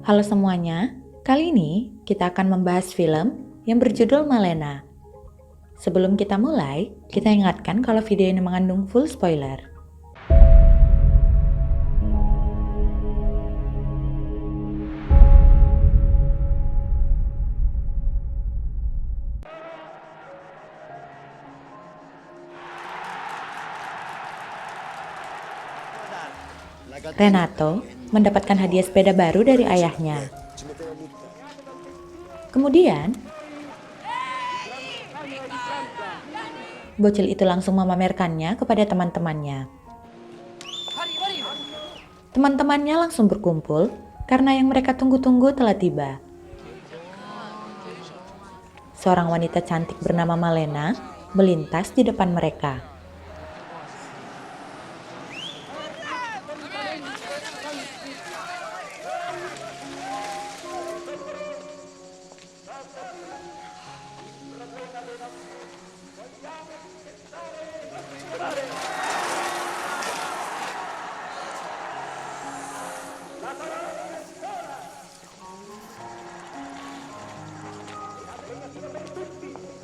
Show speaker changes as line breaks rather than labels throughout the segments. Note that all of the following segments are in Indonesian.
Halo semuanya, kali ini kita akan membahas film yang berjudul Malena. Sebelum kita mulai, kita ingatkan kalau video ini mengandung full spoiler. Renato mendapatkan hadiah sepeda baru dari ayahnya. Kemudian, bocil itu langsung memamerkannya kepada teman-temannya. Teman-temannya langsung berkumpul karena yang mereka tunggu-tunggu telah tiba. Seorang wanita cantik bernama Malena melintas di depan mereka.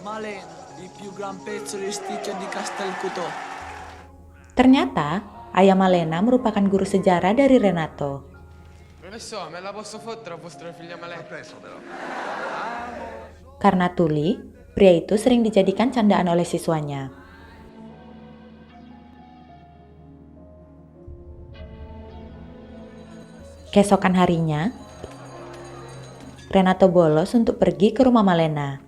Malena, il più gran pezzo di sticcio di Castelcuto.
Ternyata, ayah Malena merupakan guru sejarah dari Renato.
Non ne so, me la posso fottere a vostra figlia Malena.
Karena tuli, pria itu sering dijadikan candaan oleh siswanya. Keesokan harinya, Renato bolos untuk pergi ke rumah Malena.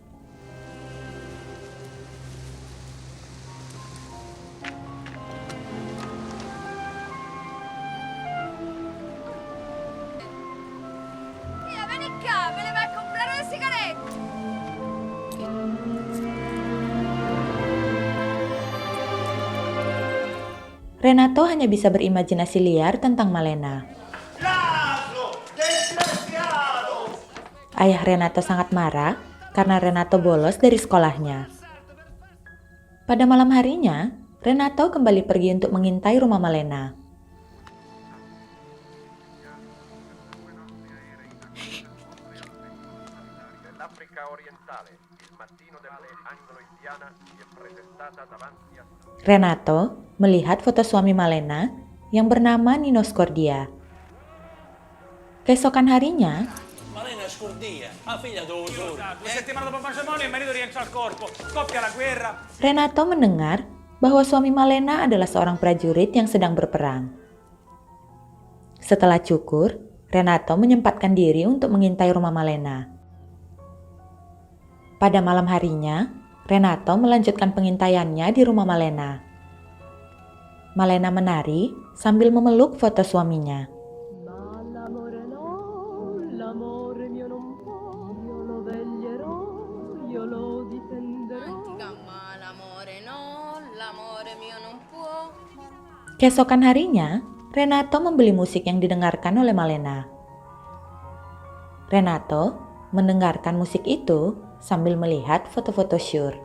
Via, vieni qua, me ne vai a comprare le sigarette.
Renato hanya bisa berimajinasi liar tentang Malena. Ayah Renato sangat marah karena Renato bolos dari sekolahnya. Pada malam harinya, Renato kembali pergi untuk mengintai rumah Malena.
Nell'Africa orientale, il mattino delle anglo-indiana si è presentata davanti a
Renato melihat foto suami Malena yang bernama Nino Scordia. Keesokan harinya,
Malena Scordia, la figlia dove sono?
2 settimane dopo il matrimonio il marito rientra al corpo, scoppia la guerra.
Renato mendengar bahwa suami Malena adalah seorang prajurit yang sedang berperang. Setelah cukur, Renato menyempatkan diri untuk mengintai rumah Malena. Pada malam harinya, Renato melanjutkan pengintaiannya di rumah Malena. Malena menari sambil memeluk foto suaminya.
Ma l'amore no, l'amore mio non può, io lo veglierò, io lo difenderò.
Ma l'amore no, l'amore mio non può.
Keesokan harinya, Renato membeli musik yang didengarkan oleh Malena. Renato mendengarkan musik itu sambil melihat foto-foto Syur.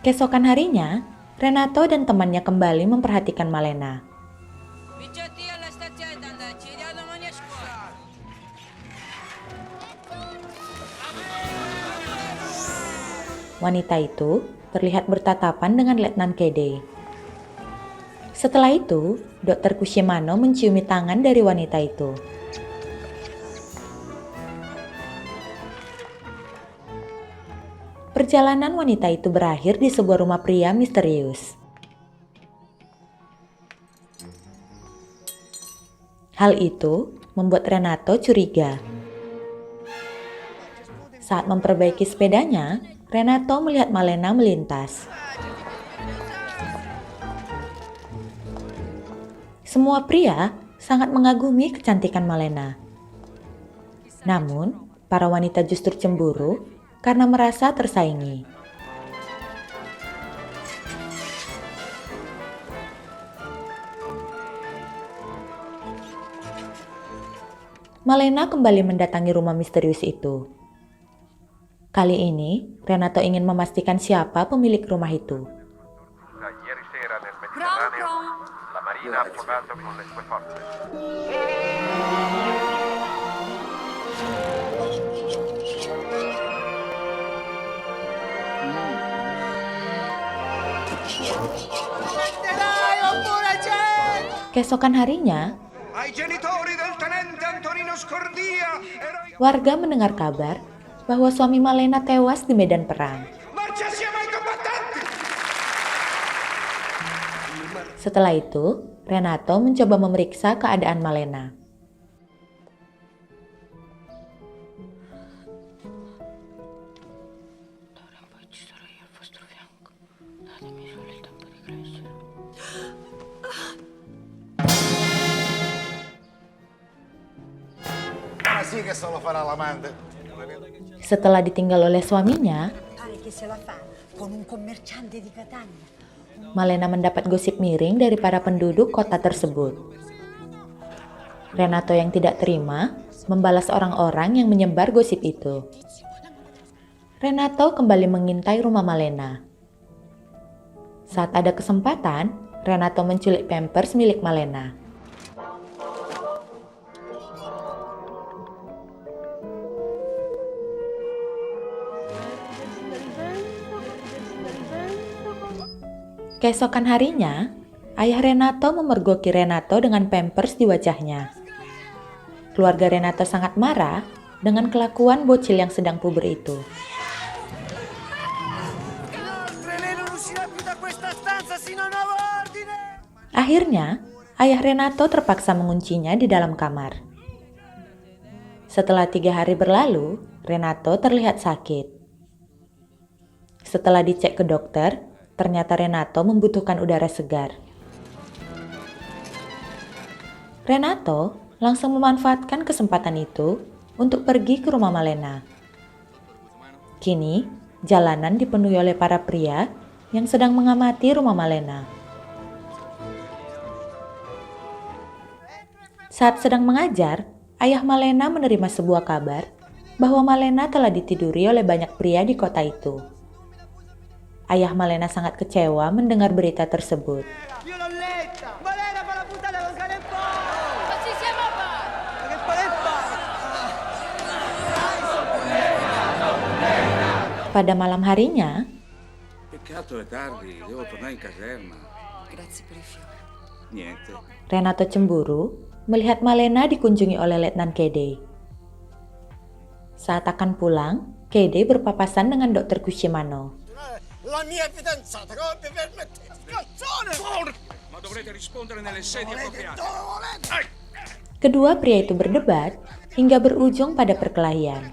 Keesokan harinya, Renato dan temannya kembali memperhatikan Malena.
Bicciotti alla stazione d'andare, ci vediamo domani a scuola.
Wanita itu terlihat bertatapan dengan Letnan Kede. Setelah itu, Dr. Kushimano menciumi tangan dari wanita itu. Perjalanan wanita itu berakhir di sebuah rumah pria misterius. Hal itu membuat Renato curiga. Saat memperbaiki sepedanya, Renato melihat Malena melintas. Semua pria sangat mengagumi kecantikan Malena. Namun, para wanita justru cemburu karena merasa tersaingi. Malena kembali mendatangi rumah misterius itu. Kali ini, Renato ingin memastikan siapa pemilik rumah itu.
Ieri Marina affogato con le sue forze.
Keesokan harinya,
Ai genitori del tenente Antonino Scordia,
warga mendengar kabar bahwa suami Malena tewas di medan perang.
marcia assieme ai combattenti!
Setelah itu, Renato mencoba memeriksa keadaan Malena.
Ma sì che se lo farà l'amante.
Setelah ditinggal oleh suaminya,
Pare che se la fa con un commerciante di Catania.
Malena mendapat gosip miring dari para penduduk kota tersebut. Renato yang tidak terima membalas orang-orang yang menyebar gosip itu. Renato kembali mengintai rumah Malena. Saat ada kesempatan, Renato menculik Pampers milik Malena. Keesokan harinya, ayah Renato memergoki Renato dengan Pampers di wajahnya. Keluarga Renato sangat marah dengan kelakuan bocil yang sedang puber itu. Akhirnya, ayah Renato terpaksa menguncinya di dalam kamar. Setelah 3 hari berlalu, Renato terlihat sakit. Setelah dicek ke dokter, ternyata Renato membutuhkan udara segar. Renato langsung memanfaatkan kesempatan itu untuk pergi ke rumah Malena. Kini, jalanan dipenuhi oleh para pria yang sedang mengamati rumah Malena. Saat sedang mengajar, ayah Malena menerima sebuah kabar bahwa Malena telah ditiduri oleh banyak pria di kota itu. Ayah Malena sangat kecewa mendengar berita tersebut. Pada malam harinya, Renato cemburu melihat Malena dikunjungi oleh Letnan Kede. Saat akan pulang, Kede berpapasan dengan Dr. Cusimano.
La mia fidanzata, come vi permettete? Cazzone! Ma dovrete rispondere nelle sedi appropriate.
Kedua pria itu berdebat hingga berujung pada perkelahian.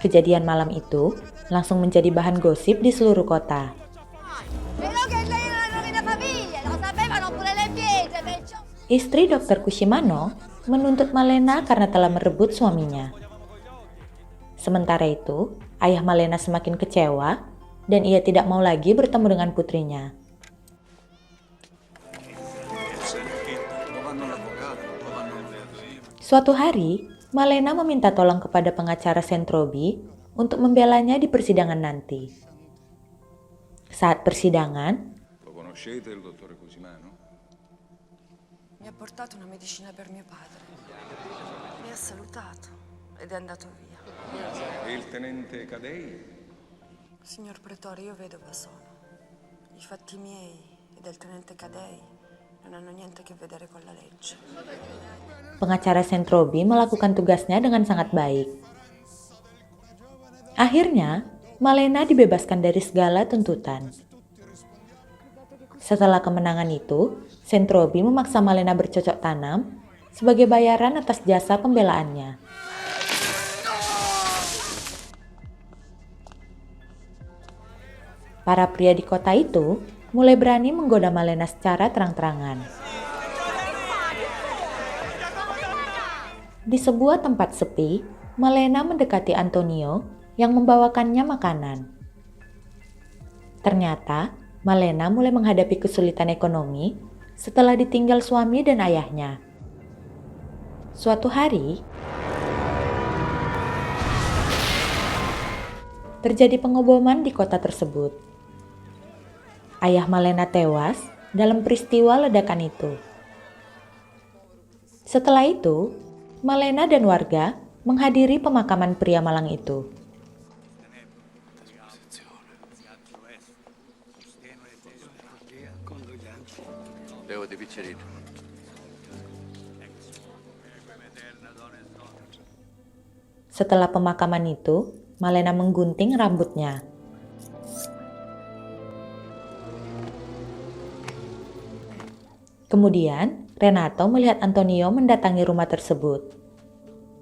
Kejadian malam itu langsung menjadi bahan gosip di seluruh kota. Istri Dr. Cusimano menuntut Malena karena telah merebut suaminya. Sementara itu, ayah Malena semakin kecewa dan ia tidak mau lagi bertemu dengan putrinya. Suatu hari, Malena meminta tolong kepada pengacara Sentrobi untuk membelanya di persidangan nanti. Saat persidangan,
Lo conoscete il dottore Cusimano?
Mi ha portato una medicina per mio padre. Mi ha salutato ed è andato via.
E il tenente Cadei?
Signor Pretore, io vedova sono. I fatti miei e del tenente Cadei non hanno niente a che vedere con la legge.
pengacara Sentrobi melakukan tugasnya dengan sangat baik. Akhirnya, Malena dibebaskan dari segala tuntutan. Setelah kemenangan itu, Sentrobi memaksa Malena bercocok tanam sebagai bayaran atas jasa pembelaannya. Para pria di kota itu mulai berani menggoda Malena secara terang-terangan. Di sebuah tempat sepi, Malena mendekati Antonio yang membawakannya makanan. Ternyata, Malena mulai menghadapi kesulitan ekonomi setelah ditinggal suami dan ayahnya. Suatu hari, terjadi pengeboman di kota tersebut. Ayah Malena tewas dalam peristiwa ledakan itu. Setelah itu, Malena dan warga menghadiri pemakaman pria malang itu. Setelah pemakaman itu, Malena menggunting rambutnya. Kemudian, Renato melihat Antonio mendatangi rumah tersebut.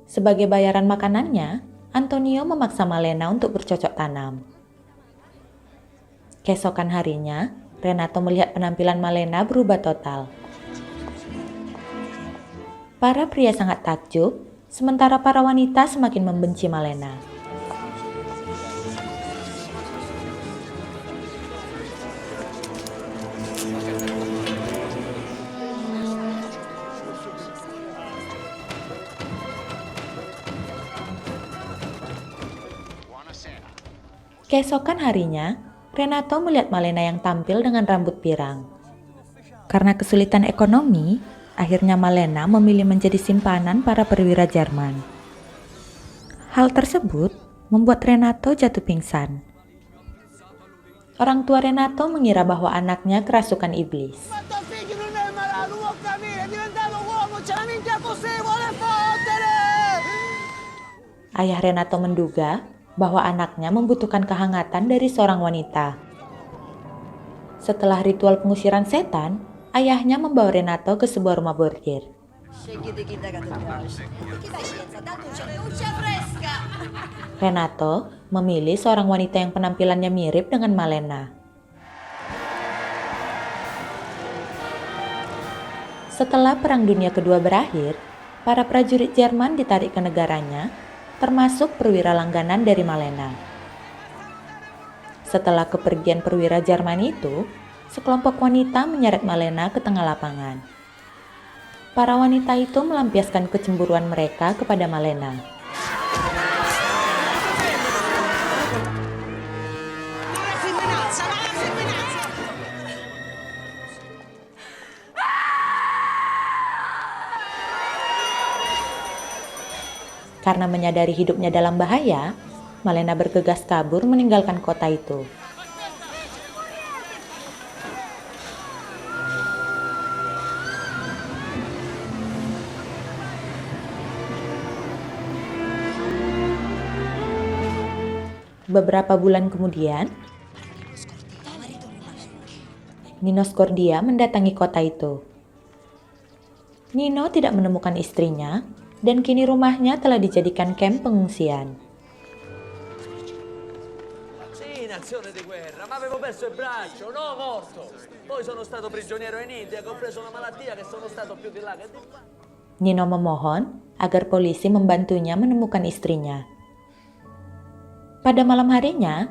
Sebagai bayaran makanannya, Antonio memaksa Malena untuk bercocok tanam. Keesokan harinya, Renato melihat penampilan Malena berubah total. Para pria sangat takjub, sementara para wanita semakin membenci Malena. Keesokan harinya, Renato melihat Malena yang tampil dengan rambut pirang. Karena kesulitan ekonomi, akhirnya Malena memilih menjadi simpanan para perwira Jerman. Hal tersebut membuat Renato jatuh pingsan. Orang tua Renato mengira bahwa anaknya kerasukan iblis. Ayah Renato menduga bahwa anaknya membutuhkan kehangatan dari seorang wanita. Setelah ritual pengusiran setan, ayahnya membawa Renato ke sebuah rumah bordir. Renato memilih seorang wanita yang penampilannya mirip dengan Malena. Setelah Perang Dunia Kedua berakhir, para prajurit Jerman ditarik ke negaranya, termasuk perwira langganan dari Malena. Setelah kepergian perwira Jerman itu, sekelompok wanita menyeret Malena ke tengah lapangan. Para wanita itu melampiaskan kecemburuan mereka kepada Malena. Karena menyadari hidupnya dalam bahaya, Malena bergegas kabur meninggalkan kota itu. Beberapa bulan kemudian, Nino Scordia mendatangi kota itu. Nino tidak menemukan istrinya, dan kini rumahnya telah dijadikan kamp pengungsian.
Sì, in azione di guerra, ma avevo perso il braccio, no morto. Poi sono stato prigioniero in India, che ho preso una malattia che sono stato più di là che di qua.
Nino memohon agar polisi membantunya menemukan istrinya. Pada malam harinya,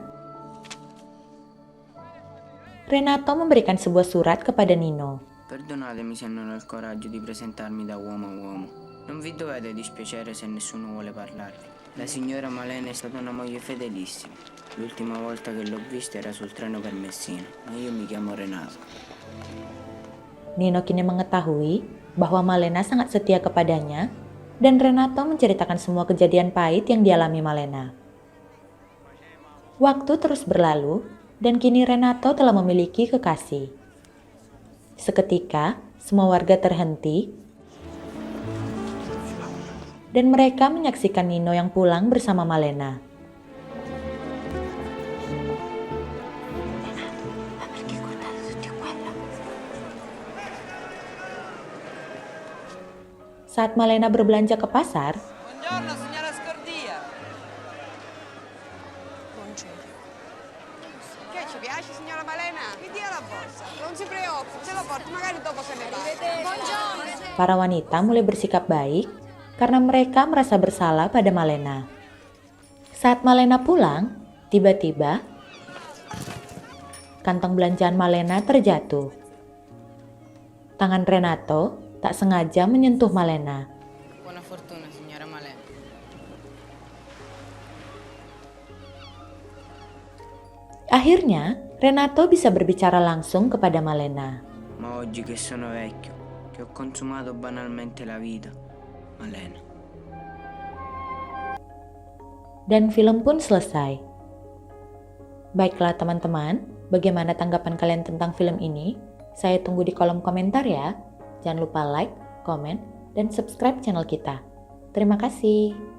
Renato memberikan sebuah surat kepada Nino.
Perdonatemi se non ho il coraggio di presentarmi da uomo a uomo. Non vi dovete dispiacere se nessuno vuole parlarvi. La signora Malena è stata una moglie fedelissima. L'ultima volta che l'ho vista era sul treno per Messina, ma io mi chiamo Renato.
Nino kini mengetahui bahwa Malena sangat setia kepadanya, dan Renato menceritakan semua kejadian pahit yang dialami Malena. Waktu terus berlalu, dan kini Renato telah memiliki kekasih. Seketika, semua warga terhenti, dan mereka menyaksikan Nino yang pulang bersama Malena. Saat Malena berbelanja ke pasar,
Buongiorno, signora Scordia.
Buongiorno.
Che ci piace, signora Malena? Mi dia la borsa. Non si preoccupi, ce la porto, magari dopo se ne va. Buongiorno.
para wanita mulai bersikap baik karena mereka merasa bersalah pada Malena. Saat Malena pulang, tiba-tiba kantong belanjaan Malena terjatuh. Tangan Renato tak sengaja menyentuh Malena.
Buona fortuna, signora Malena.
Akhirnya, Renato bisa berbicara langsung kepada Malena.
Ma oggi che sono vecchio, che ho consumato banalmente la vita, Malena.
Dan film pun selesai. Baiklah teman-teman, bagaimana tanggapan kalian tentang film ini? Saya tunggu di kolom komentar ya. Jangan lupa like, komen, dan subscribe channel kita. Terima kasih.